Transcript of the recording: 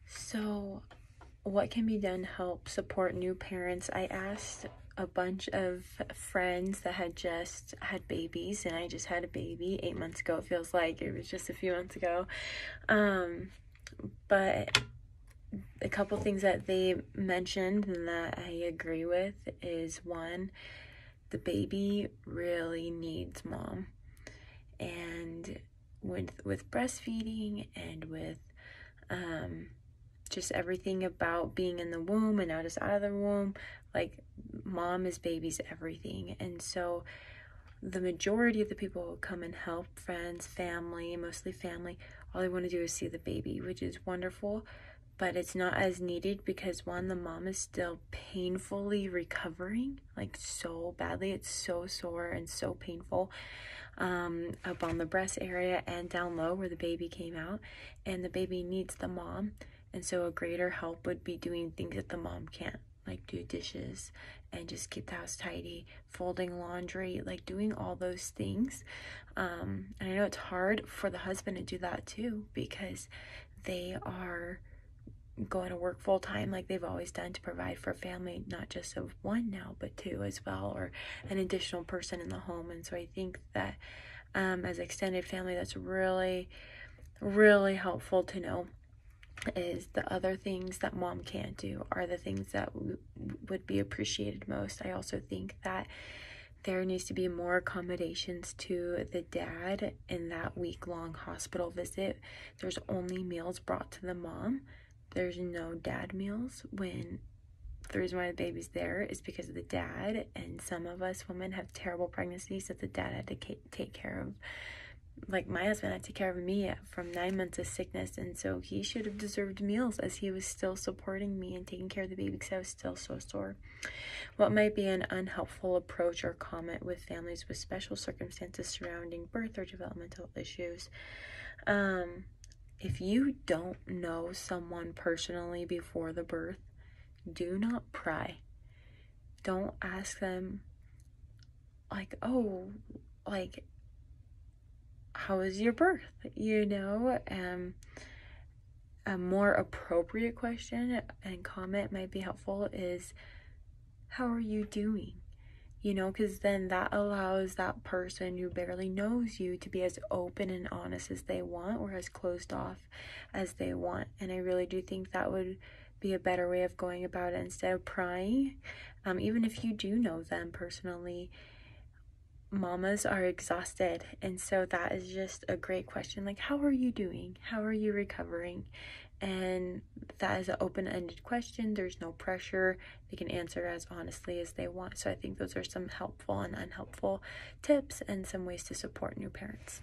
So, what can be done to help support new parents? I asked a bunch of friends that had just had babies, and I just had a baby 8 months ago. It feels like it was just a few months ago. But a couple things that they mentioned and that I agree with is, one, the baby really needs mom. And with breastfeeding and with just everything about being in the womb and now just out of the womb, like, mom is baby's everything. And so the majority of the people who come and help, friends, family, mostly family, all they want to do is see the baby, which is wonderful, but it's not as needed because, one, the mom is still painfully recovering, like, so badly. It's so sore and so painful, up on the breast area and down low where the baby came out, and the baby needs the mom. And so a greater help would be doing things that the mom can't, like do dishes and just keep the house tidy, folding laundry, like doing all those things. And I know it's hard for the husband to do that too, because they are going to work full time like they've always done to provide for a family, not just of one now, but two as well, or an additional person in the home. And so I think that as extended family, that's really, really helpful to know, is the other things that mom can't do are the things that would be appreciated most. I also think that there needs to be more accommodations to the dad in that week-long hospital visit. There's only meals brought to the mom. There's no dad meals, when the reason why the baby's there is because of the dad. And some of us women have terrible pregnancies that the dad had to take care of. Like, my husband had to take care of me from 9 months of sickness, and so he should have deserved meals as he was still supporting me and taking care of the baby because I was still so sore. What might be an unhelpful approach or comment with families with special circumstances surrounding birth or developmental issues? If you don't know someone personally before the birth, do not pry. Don't ask them, like, oh, like, how was your birth? A more appropriate question and comment might be helpful is, how are you doing? Because then that allows that person who barely knows you to be as open and honest as they want, or as closed off as they want. And I really do think that would be a better way of going about it instead of prying. Even if you do know them personally, mamas are exhausted, and so that is just a great question, like, how are you doing? How are you recovering? And that is an open-ended question. There's no pressure. They can answer as honestly as they want. So I think those are some helpful and unhelpful tips and some ways to support new parents.